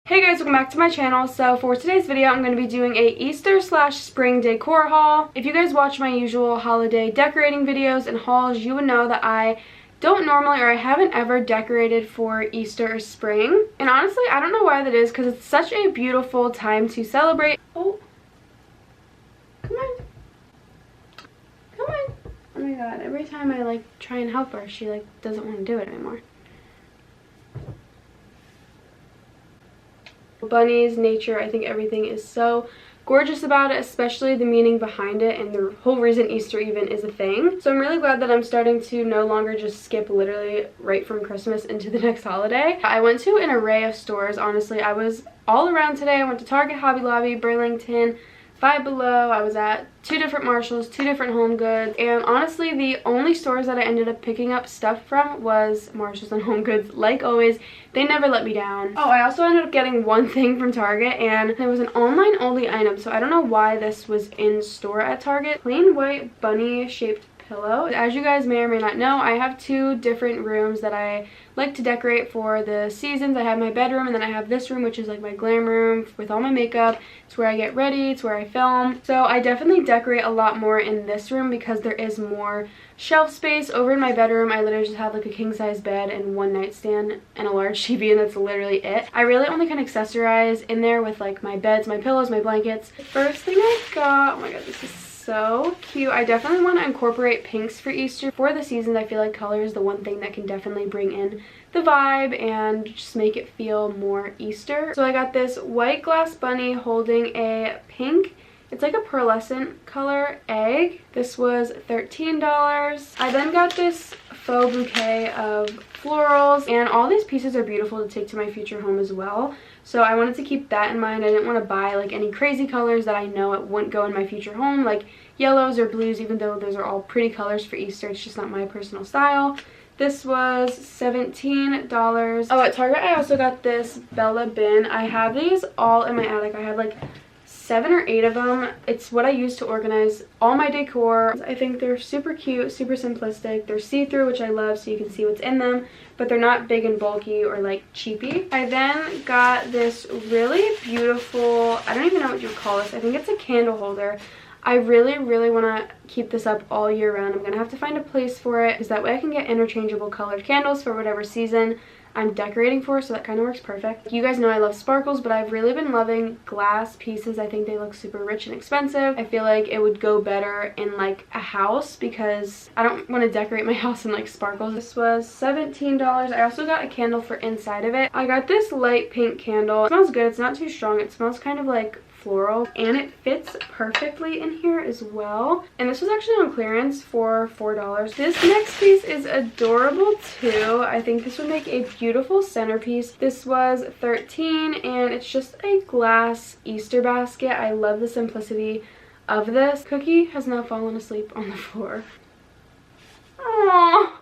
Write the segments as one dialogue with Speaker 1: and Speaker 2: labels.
Speaker 1: Hey guys, welcome back to my channel. So for today's video, I'm going to be doing a Easter/spring decor haul. If you guys watch my usual holiday decorating videos and hauls, you would know that I don't normally, or I haven't ever decorated for Easter or spring. And honestly, I don't know why that is, because it's such a beautiful time to celebrate. Oh, come on. Come on. Oh my god, every time I try and help her, she doesn't want to do it anymore. Bunnies, nature, I think everything is so gorgeous about it, especially the meaning behind it and the whole reason Easter even is a thing. So I'm really glad that I'm starting to no longer just skip literally right from Christmas into the next holiday. I went to an array of stores, honestly. I was all around today. I went to Target, Hobby Lobby, Burlington, Five Below. I was at 2 different Marshalls, 2 different Home Goods, and honestly the only stores that I ended up picking up stuff from was Marshalls and Home Goods. Like always, they never let me down. Oh, I also ended up getting one thing from Target, and it was an online only item, so I don't know why this was in store at Target. Plain white bunny shaped pillow. As you guys may or may not know, I have 2 different rooms that I like to decorate for the seasons. I have my bedroom, and then I have this room, which is like my glam room with all my makeup. It's where I get ready, it's where I film. So I definitely decorate a lot more in this room because there is more shelf space. Over in my bedroom, I literally just have like a king size bed and one nightstand and a large TV, and that's literally it. I really only can accessorize in there with like my beds, my pillows, my blankets. The first thing I got, oh my god, this is so cute. I definitely want to incorporate pinks for Easter. For the season, I feel like color is the one thing that can definitely bring in the vibe and just make it feel more Easter. So I got this white glass bunny holding a pink, it's like a pearlescent color egg. This was $13. I then got this faux bouquet of florals, and all these pieces are beautiful to take to my future home as well. So I wanted to keep that in mind. I didn't want to buy like any crazy colors that I know it wouldn't go in my future home, like yellows or blues, even though those are all pretty colors for Easter. It's just not my personal style. This was $17. Oh, at Target I also got this Bella bin. I have these all in my attic. I have like 7 or 8 of them. It's what I use to organize all my decor. I think they're super cute, super simplistic. They're see-through, which I love, so you can see what's in them, but they're not big and bulky or like cheapy. I then got this really beautiful, I don't even know what you would call this. I think it's a candle holder. I really want to keep this up all year round. I'm going to have to find a place for it, because that way I can get interchangeable colored candles for whatever season I'm decorating for, so that kind of works perfect. You guys know I love sparkles, but I've really been loving glass pieces. I think they look super rich and expensive. I feel like it would go better in like a house, because I don't want to decorate my house in like sparkles. This was $17. I also got a candle for inside of it. I got this light pink candle. It smells good. It's not too strong. It smells kind of like floral, and it fits perfectly in here as well. And this was actually on clearance for $4. This next piece is adorable too. I think this would make a beautiful centerpiece. This was $13, and it's just a glass Easter basket. I love the simplicity of this. Cookie has now fallen asleep on the floor. Aww.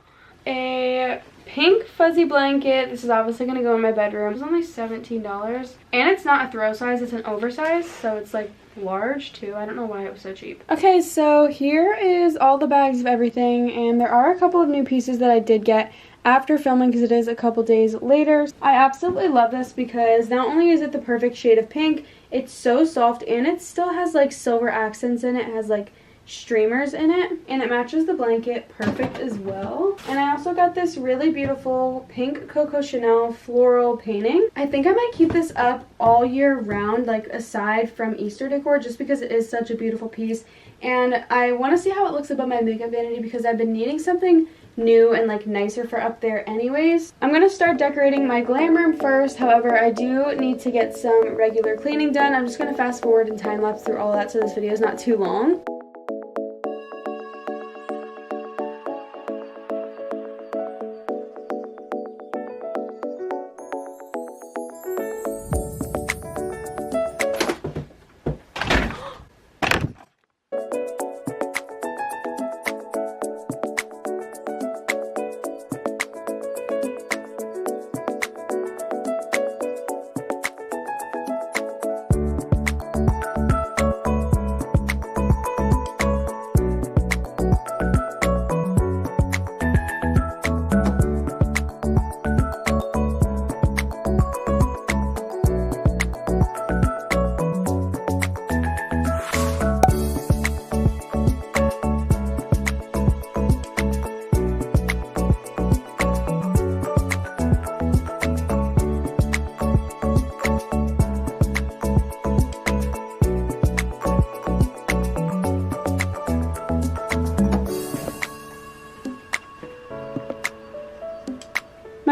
Speaker 1: A pink fuzzy blanket. This is obviously going to go in my bedroom. It's only $17, and it's not a throw size, it's an oversized, so it's like large too. I don't know why it was so cheap. Okay, so here is all the bags of everything, and there are a couple of new pieces that I did get after filming because it is a couple days later. I absolutely love this because not only is it the perfect shade of pink, it's so soft, and it still has like silver accents in it. It has like streamers in it, and it matches the blanket perfect as well. And I also got this really beautiful pink Coco Chanel floral painting. I think I might keep this up all year round, like aside from Easter decor, just because it is such a beautiful piece, and I want to see how it looks above my makeup vanity, because I've been needing something new and like nicer for up there anyways. I'm gonna start decorating my glam room first. However, I do need to get some regular cleaning done. I'm just gonna fast forward and time lapse through all that so this video is not too long.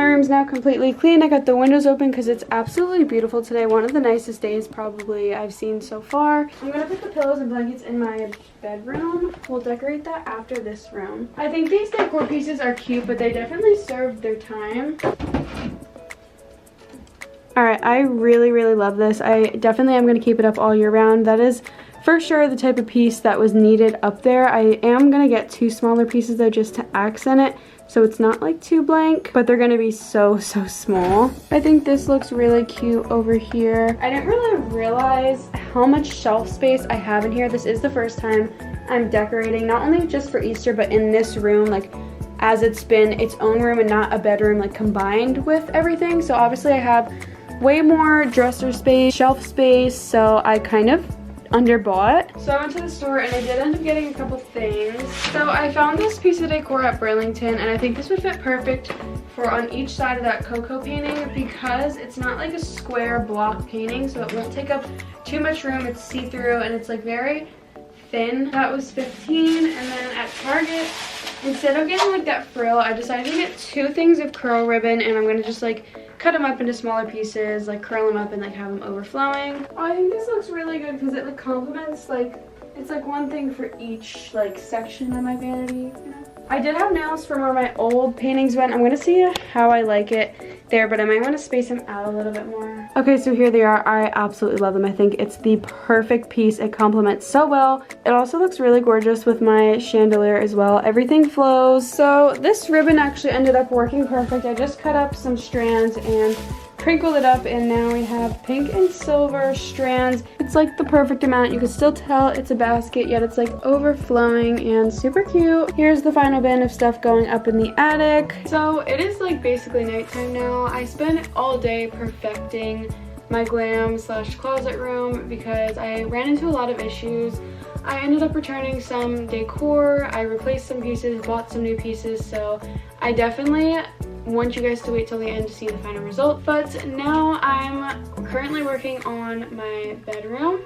Speaker 1: My room's now completely clean. I got the windows open because it's absolutely beautiful today. One of the nicest days probably I've seen so far. I'm gonna put the pillows and blankets in my bedroom. We'll decorate that after this room. I think these decor pieces are cute, but they definitely served their time. Alright, I really, really love this. I definitely am going to keep it up all year round. That is for sure the type of piece that was needed up there. I am going to get 2 smaller pieces though just to accent it, so it's not like too blank, but they're going to be so small. I think this looks really cute over here. I didn't really realize how much shelf space I have in here. This is the first time I'm decorating, not only just for Easter, but in this room, like as it's been its own room and not a bedroom like combined with everything. So obviously I have way more dresser space, shelf space, so I kind of underbought. So I went to the store and I did end up getting a couple things. So I found this piece of decor at Burlington, and I think this would fit perfect for on each side of that cocoa painting because it's not like a square block painting, so it won't take up too much room. It's see-through and it's like very thin. That was $15, and then at Target, instead of getting like that frill, I decided to get 2 things of curl ribbon, and I'm gonna just like cut them up into smaller pieces, like curl them up and like have them overflowing. Oh, I think this looks really good because it like complements, like it's like one thing for each like section of my vanity, you know? I did have nails from where my old paintings went. I'm gonna see how I like it there, but I might want to space them out a little bit more. Okay, so here they are. I absolutely love them. I think it's the perfect piece. It complements so well. It also looks really gorgeous with my chandelier as well. Everything flows. So this ribbon actually ended up working perfect. I just cut up some strands and crinkled it up, and now we have pink and silver strands. It's like the perfect amount. You can still tell it's a basket, yet it's like overflowing and super cute. Here's the final bin of stuff going up in the attic. So it is like basically nighttime now. I spent all day perfecting my glam / closet room because I ran into a lot of issues. I ended up returning some decor, I replaced some pieces, bought some new pieces, so I definitely want you guys to wait till the end to see the final result. But now I'm currently working on my bedroom.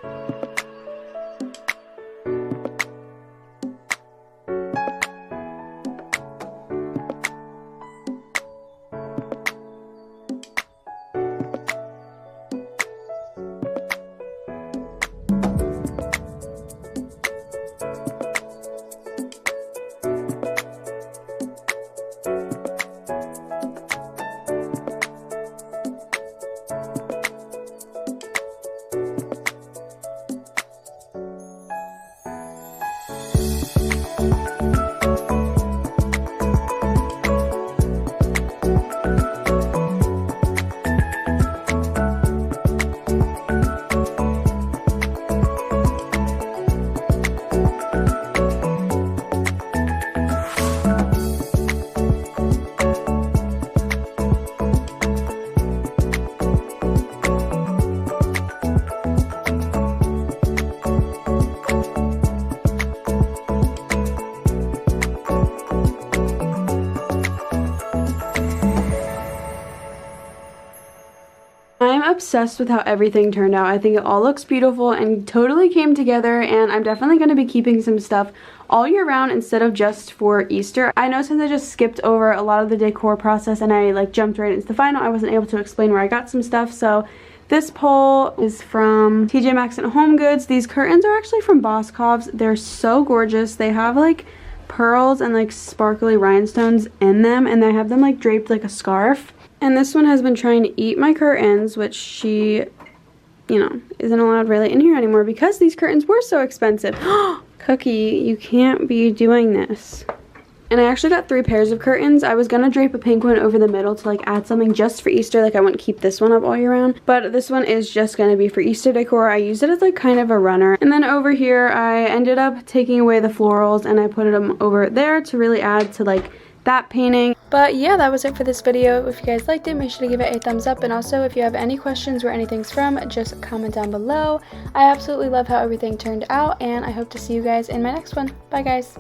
Speaker 1: I'm obsessed with how everything turned out. I think it all looks beautiful and totally came together, and I'm definitely going to be keeping some stuff all year round instead of just for Easter. I know since I just skipped over a lot of the decor process and I like jumped right into the final, I wasn't able to explain where I got some stuff. So this pole is from TJ Maxx and Home Goods. These curtains are actually from Boscov's. They're so gorgeous. They have like pearls and like sparkly rhinestones in them, and I have them like draped like a scarf. And this one has been trying to eat my curtains, which she, you know, isn't allowed really in here anymore because these curtains were so expensive. Cookie, you can't be doing this. And I actually got 3 pairs of curtains. I was gonna drape a pink one over the middle to like add something just for Easter. Like I wouldn't keep this one up all year round, but this one is just gonna be for Easter decor. I used it as like kind of a runner. And then over here, I ended up taking away the florals and I put them over there to really add to like that painting. But yeah, that was it for this video. If you guys liked it, make sure to give it a thumbs up, and also if you have any questions where anything's from, just comment down below. I absolutely love how everything turned out, and I hope to see you guys in my next one. Bye guys.